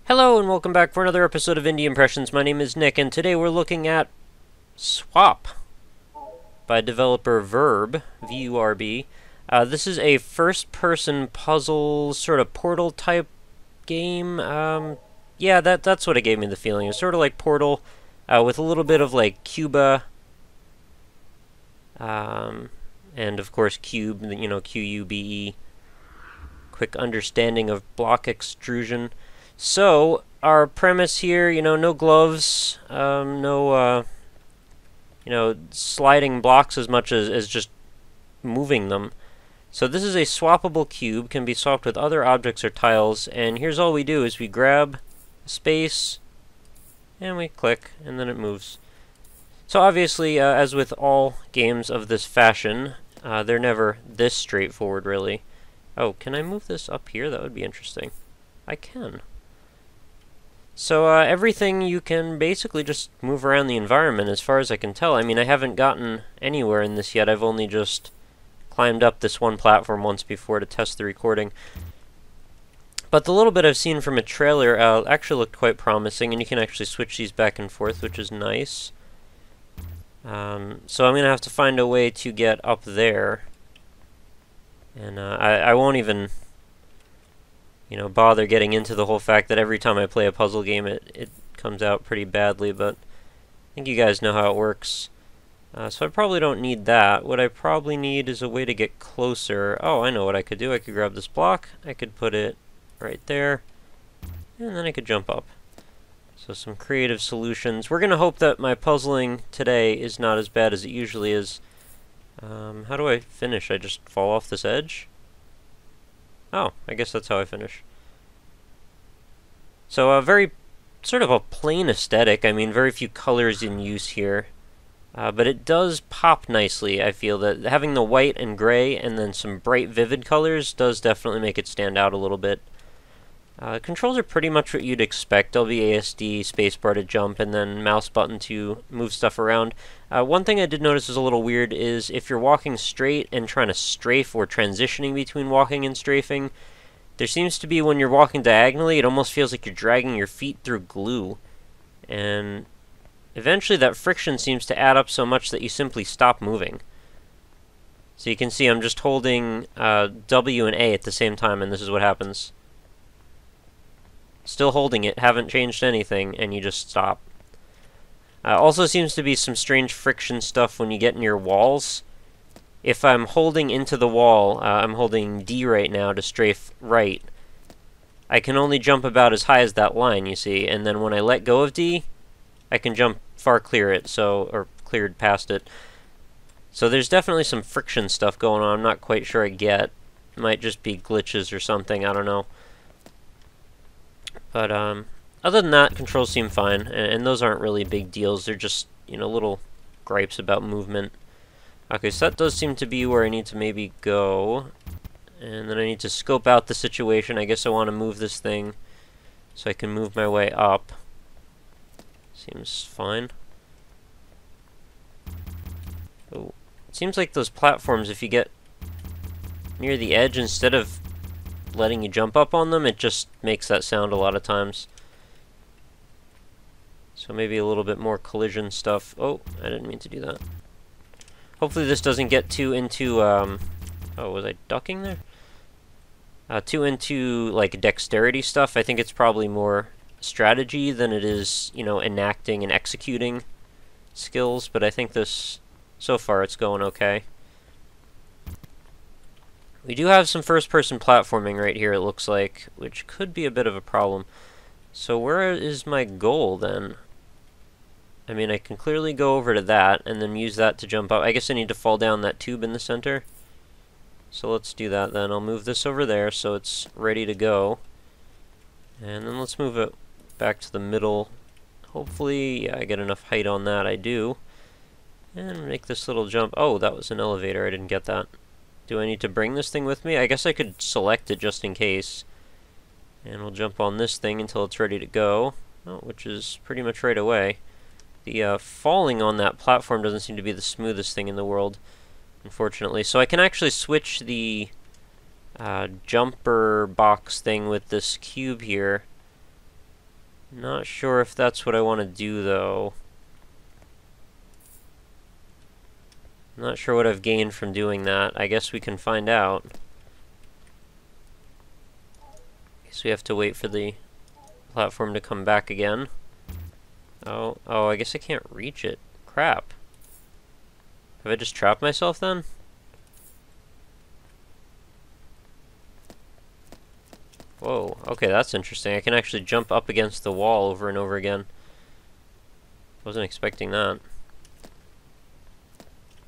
Hello and welcome back for another episode of Indie Impressions. My name is Nick and today we're looking at Swap by developer Verb, V-U-R-B. This is a first-person puzzle sort of Portal type game. Yeah, that's what it gave me the feeling. It's sort of like Portal with a little bit of like Q.U.B.E, and of course Q.U.B.E, Q.U.B.E. Quick understanding of block extrusion. So, our premise here, no gloves, no, sliding blocks as much as just moving them. So this is a swappable cube, can be swapped with other objects or tiles, and here's all we do is we grab space, and we click, and then it moves. So obviously, as with all games of this fashion, they're never this straightforward, really. Oh, can I move this up here? That would be interesting. I can. So everything you can basically just move around the environment as far as I can tell. I mean, I haven't gotten anywhere in this yet. I've only just climbed up this one platform once before to test the recording. But the little bit I've seen from a trailer actually looked quite promising, and you can actually switch these back and forth, which is nice. So I'm going to have to find a way to get up there. And I won't even bother getting into the whole fact that every time I play a puzzle game it comes out pretty badly, but I think you guys know how it works. So I probably don't need that. What I probably need is a way to get closer. Oh, I know what I could do. I could grab this block, I could put it right there, and then I could jump up. So some creative solutions. We're going to hope that my puzzling today is not as bad as it usually is. How do I finish? I just fall off this edge? Oh, I guess that's how I finish. So a very sort of a plain aesthetic. I mean, very few colors in use here. But it does pop nicely. I feel that having the white and gray and then some bright vivid colors does definitely make it stand out a little bit. Controls are pretty much what you'd expect. WASD, spacebar to jump, and then mouse button to move stuff around. One thing I did notice is a little weird is if you're walking straight and trying to strafe or transitioning between walking and strafing, there seems to be when you're walking diagonally, it almost feels like you're dragging your feet through glue. And eventually that friction seems to add up so much that you simply stop moving. So you can see I'm just holding W and A at the same time, and this is what happens. Still holding it, haven't changed anything, and you just stop. Also seems to be some strange friction stuff when you get near walls. If I'm holding into the wall, I'm holding D right now to strafe right, I can only jump about as high as that line, you see, and then when I let go of D, I can jump far clear it, or cleared past it. So there's definitely some friction stuff going on. I'm not quite sure I get. It might just be glitches or something, I don't know. But other than that, controls seem fine, and those aren't really big deals. They're just, little gripes about movement. Okay, so that does seem to be where I need to maybe go. And then I need to scope out the situation. I guess I want to move this thing so I can move my way up. Seems fine. Oh, it seems like those platforms, if you get near the edge, instead of letting you jump up on them, it just makes that sound a lot of times. So maybe a little bit more collision stuff. Oh, I didn't mean to do that. Hopefully this doesn't get too into, oh, was I ducking there? Too into, like, dexterity stuff. I think it's probably more strategy than it is, enacting and executing skills, but I think this, so far, it's going okay. We do have some first-person platforming right here, it looks like, which could be a bit of a problem. So where is my goal, then? I mean, I can clearly go over to that, and then use that to jump up. I guess I need to fall down that tube in the center. So let's do that, then. I'll move this over there so it's ready to go. And then let's move it back to the middle. Hopefully, yeah, I get enough height on that. I do. And make this little jump. Oh, that was an elevator. I didn't get that. Do I need to bring this thing with me? I guess I could select it just in case. And we'll jump on this thing until it's ready to go. Oh, which is pretty much right away. The falling on that platform doesn't seem to be the smoothest thing in the world, unfortunately. So I can actually switch the jumper box thing with this cube here Not sure if that's what I want to do, though. Not sure what I've gained from doing that. I guess we can find out. Guess we have to wait for the platform to come back again. Oh, I guess I can't reach it. Crap. Have I just trapped myself then? Whoa, okay, that's interesting. I can actually jump up against the wall over and over again. Wasn't expecting that.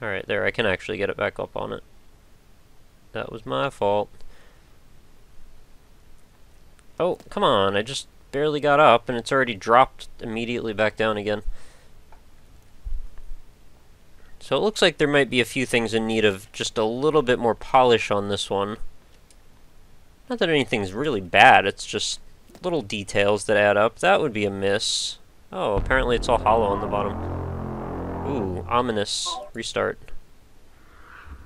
Alright, there, I can actually get it back up on it. That was my fault. Oh, come on, I just barely got up and it's already dropped immediately back down again. So it looks like there might be a few things in need of just a little bit more polish on this one. Not that anything's really bad, it's just little details that add up. That would be a miss. Oh, apparently it's all hollow on the bottom. Ooh, ominous. Restart.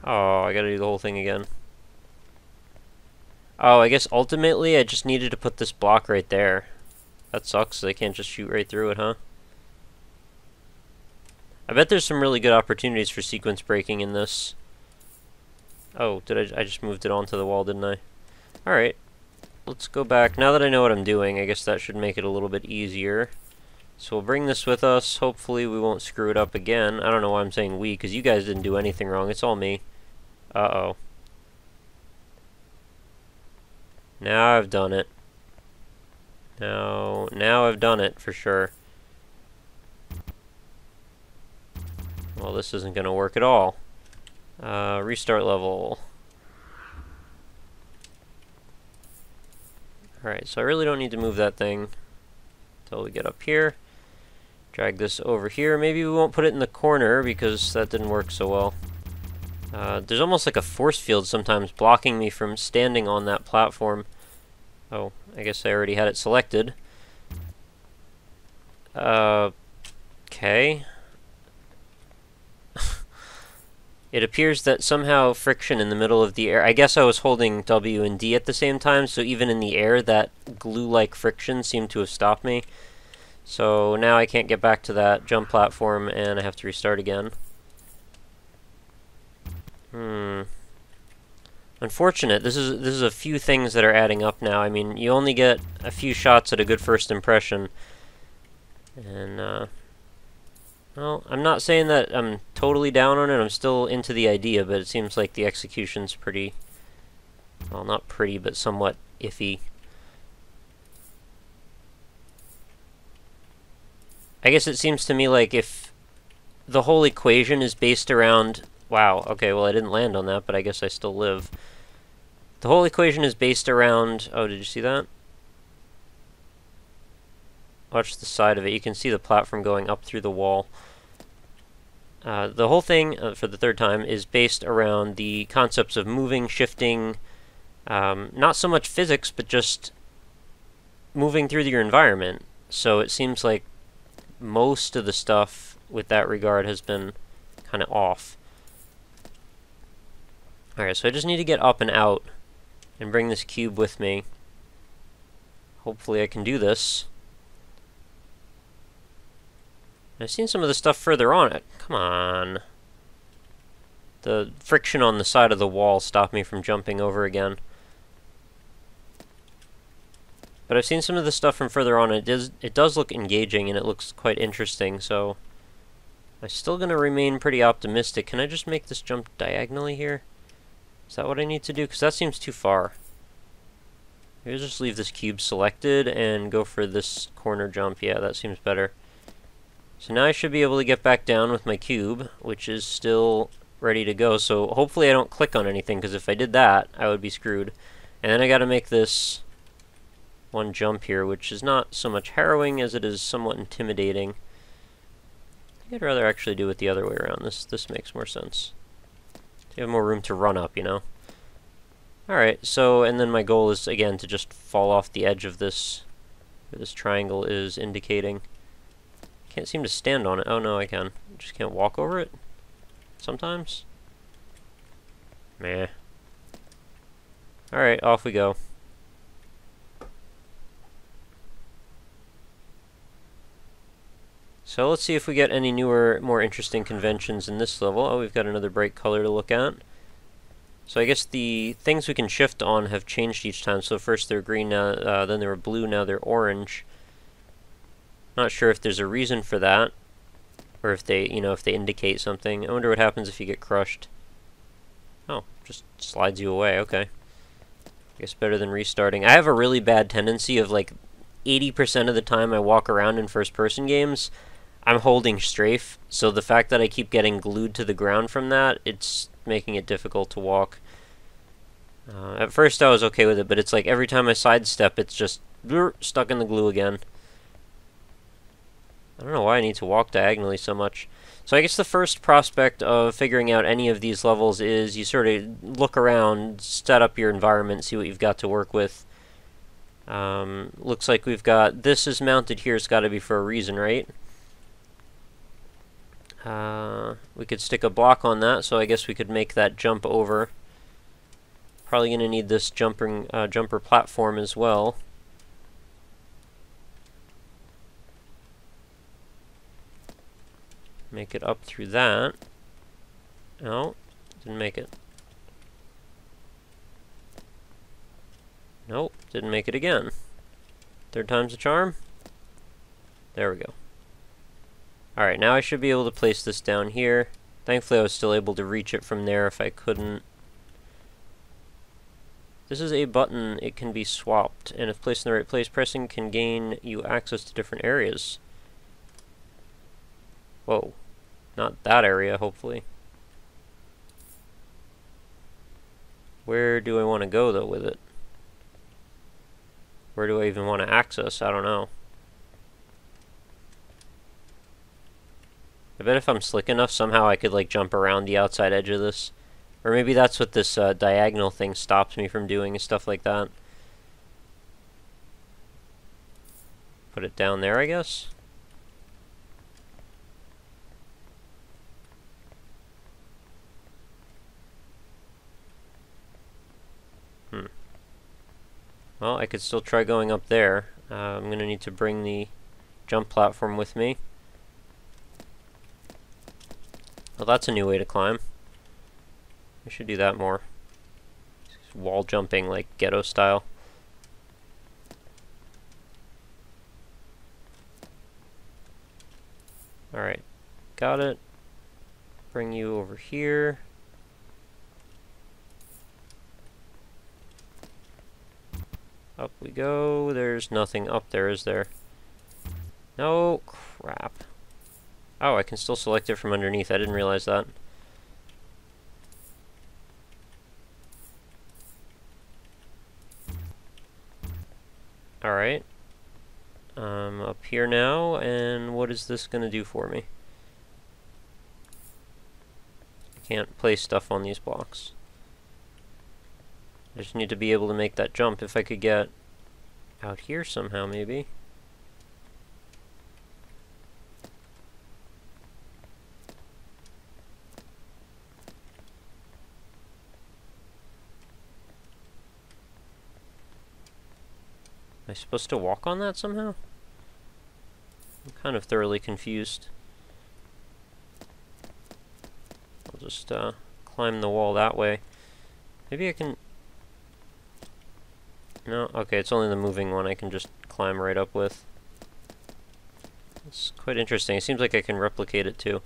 Oh, I gotta do the whole thing again. Oh, I guess ultimately I just needed to put this block right there. That sucks, I can't just shoot right through it, huh? I bet there's some really good opportunities for sequence breaking in this. Oh, I just moved it onto the wall, didn't I? Alright, let's go back. Now that I know what I'm doing, I guess that should make it a little bit easier. So we'll bring this with us. Hopefully we won't screw it up again. I don't know why I'm saying we, because you guys didn't do anything wrong. It's all me. Uh-oh. Now I've done it. Now I've done it, for sure. Well, this isn't going to work at all. Restart level. Alright, so I really don't need to move that thing until we get up here. Drag this over here. Maybe we won't put it in the corner because that didn't work so well. There's almost like a force field sometimes blocking me from standing on that platform. Oh, I guess I already had it selected. Okay. It appears that somehow friction in the middle of the air... I guess I was holding W and D at the same time, so even in the air, that glue-like friction seemed to have stopped me. So now I can't get back to that jump platform, and I have to restart again. Unfortunate. This is a few things that are adding up now. I mean, you only get a few shots at a good first impression. And, well, I'm not saying that I'm totally down on it. I'm still into the idea, but it seems like the execution's pretty... well, not pretty, but somewhat iffy. I guess it seems to me like if the whole equation is based around... wow, okay, well I didn't land on that, but I guess I still live. The whole equation is based around... oh, did you see that? Watch the side of it. You can see the platform going up through the wall. The whole thing, for the third time, is based around the concepts of moving, shifting, not so much physics, but just moving through your environment. So it seems like most of the stuff with that regard has been kind of off. Alright, so I just need to get up and out and bring this cube with me. Hopefully I can do this. I've seen some of the stuff further on it. Come on. The friction on the side of the wall stopped me from jumping over again. But I've seen some of the stuff from further on. It does look engaging and it looks quite interesting, so I'm still going to remain pretty optimistic. Can I just make this jump diagonally here? Is that what I need to do? Because that seems too far. Maybe I'll just leave this cube selected and go for this corner jump. Yeah, that seems better. So now I should be able to get back down with my cube, which is still ready to go. So hopefully I don't click on anything, because if I did that, I would be screwed. And then I gotta make this one jump here, which is not so much harrowing as it is somewhat intimidating. I think I'd rather actually do it the other way around. This makes more sense. You have more room to run up, you know? Alright, so, and then my goal is, again, to just fall off the edge of this, where this triangle is indicating. Can't seem to stand on it. Oh, no, I can. Just can't walk over it? Sometimes? Meh. Alright, off we go. So let's see if we get any newer, more interesting conventions in this level. Oh, we've got another bright color to look at. So I guess the things we can shift on have changed each time. So first they're green, now, then they were blue, now they're orange. Not sure if there's a reason for that, or if they, if they indicate something. I wonder what happens if you get crushed. Oh, just slides you away. Okay. I guess better than restarting. I have a really bad tendency of like 80% of the time I walk around in first-person games, I'm holding strafe. So the fact that I keep getting glued to the ground from that, it's making it difficult to walk. At first I was okay with it, but it's like every time I sidestep, it's just stuck in the glue again. I don't know why I need to walk diagonally so much. So I guess the first prospect of figuring out any of these levels is you sort of look around, set up your environment, see what you've got to work with. Looks like we've got, this is mounted here, it's got to be for a reason, right? We could stick a block on that, so I guess we could make that jump over. Probably going to need this jumper platform as well. Make it up through that. No, didn't make it. Nope, didn't make it again. Third time's a charm. There we go. Alright, now I should be able to place this down here. Thankfully I was still able to reach it from there if I couldn't. This is a button, it can be swapped, and if placed in the right place, pressing can gain you access to different areas. Whoa. Not that area, hopefully. Where do I want to go, though, with it? Where do I even want to access? I don't know. I bet if I'm slick enough, somehow I could, like, jump around the outside edge of this. Or maybe that's what this diagonal thing stops me from doing, and stuff like that. Put it down there, I guess? Well, I could still try going up there. I'm going to need to bring the jump platform with me. Well, that's a new way to climb. I should do that more. Wall jumping, like ghetto style. Alright, got it. Bring you over here. Up we go. There's nothing up there, is there? No, crap. Oh, I can still select it from underneath. I didn't realize that. Alright. I'm up here now, and what is this going to do for me? I can't place stuff on these blocks. I just need to be able to make that jump. If I could get out here somehow, maybe. Am I supposed to walk on that somehow? I'm kind of thoroughly confused. I'll just climb the wall that way. Maybe I can... No? Okay, it's only the moving one I can just climb right up with. It's quite interesting. It seems like I can replicate it too.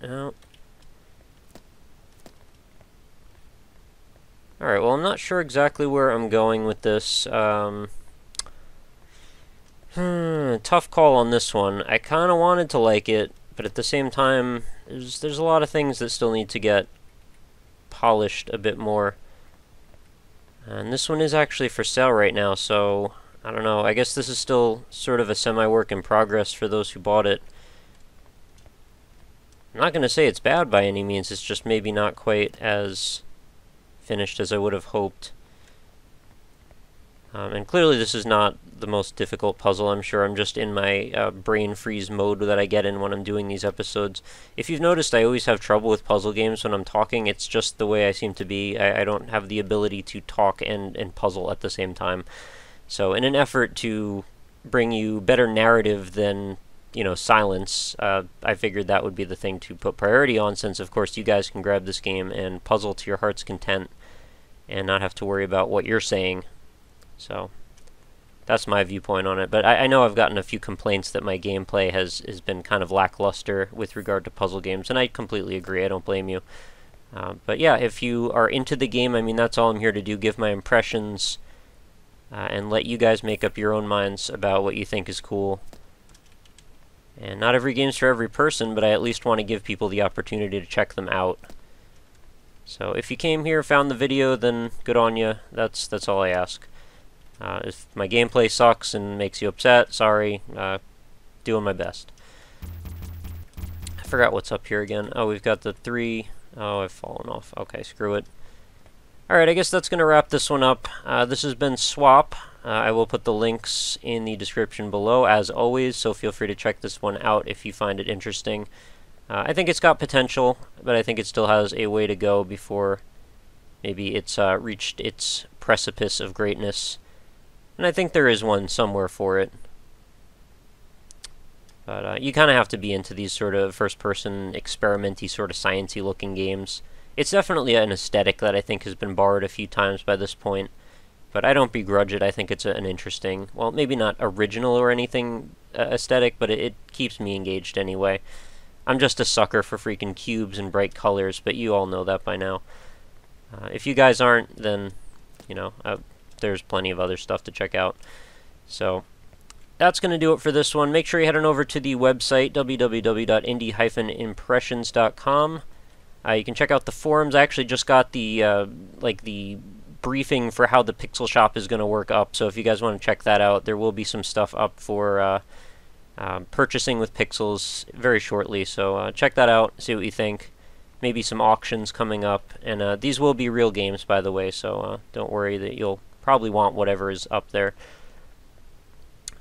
No. Alright, well I'm not sure exactly where I'm going with this. Tough call on this one. I kind of wanted to like it, but at the same time, there's a lot of things that still need to get polished a bit more. And this one is actually for sale right now, so I don't know. I guess this is still sort of a semi-work in progress for those who bought it. I'm not going to say it's bad by any means, it's just maybe not quite as finished as I would have hoped. And clearly this is not the most difficult puzzle. I'm sure I'm just in my brain freeze mode that I get in when I'm doing these episodes. If you've noticed, I always have trouble with puzzle games when I'm talking. It's just the way I seem to be. I don't have the ability to talk and puzzle at the same time. So in an effort to bring you better narrative than, you know, silence, I figured that would be the thing to put priority on, since of course you guys can grab this game and puzzle to your heart's content and not have to worry about what you're saying. So that's my viewpoint on it. But I know I've gotten a few complaints that my gameplay has been kind of lackluster with regard to puzzle games, and I completely agree. I don't blame you. But yeah, if you are into the game, I mean, that's all I'm here to do, give my impressions, and let you guys make up your own minds about what you think is cool. And not every game's for every person, but I at least want to give people the opportunity to check them out. So if you came here, found the video, then good on you. That's all I ask. If my gameplay sucks and makes you upset, sorry. Doing my best. I forgot what's up here again. Oh, we've got the 3... Oh, I've fallen off. Okay, screw it. Alright, I guess that's going to wrap this one up. This has been Swap. I will put the links in the description below, as always, so feel free to check this one out if you find it interesting. I think it's got potential, but I think it still has a way to go before maybe it's reached its precipice of greatness. And I think there is one somewhere for it. But you kind of have to be into these sort of first-person, experimenty, sort of sciencey looking games. It's definitely an aesthetic that I think has been borrowed a few times by this point. But I don't begrudge it. I think it's an interesting, well, maybe not original or anything aesthetic, but it keeps me engaged anyway. I'm just a sucker for freaking cubes and bright colors, but you all know that by now. If you guys aren't, then, you know, there's plenty of other stuff to check out. So that's going to do it for this one. Make sure you head on over to the website, www.indie-impressions.com. You can check out the forums. I actually just got the, the briefing for how the Pixel Shop is going to work up, so if you guys want to check that out, there will be some stuff up for purchasing with pixels very shortly, so check that out, see what you think. Maybe some auctions coming up, and these will be real games, by the way, so don't worry that you'll probably want whatever is up there.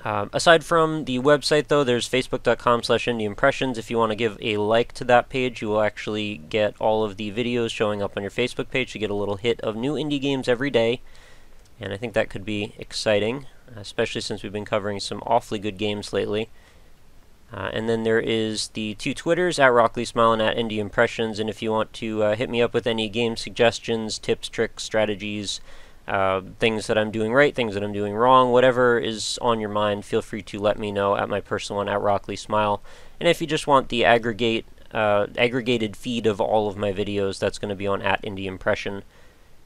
Aside from the website, though, there's facebook.com/indieimpressions. If you want to give a like to that page, you will actually get all of the videos showing up on your Facebook page. You get a little hit of new indie games every day, and I think that could be exciting, especially since we've been covering some awfully good games lately. And then there is the 2 Twitters, at RockLeeSmile and at indieimpressions, and if you want to hit me up with any game suggestions, tips, tricks, strategies, things that I'm doing right, things that I'm doing wrong, whatever is on your mind, feel free to let me know at my personal one, at RockLeeSmile. And if you just want the aggregated feed of all of my videos, that's going to be on at indieimpression.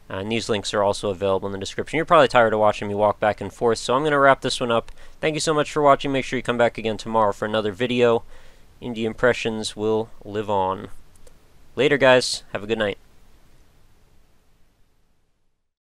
And these links are also available in the description. You're probably tired of watching me walk back and forth, so I'm going to wrap this one up. Thank you so much for watching. Make sure you come back again tomorrow for another video. Indie Impressions will live on. Later, guys. Have a good night.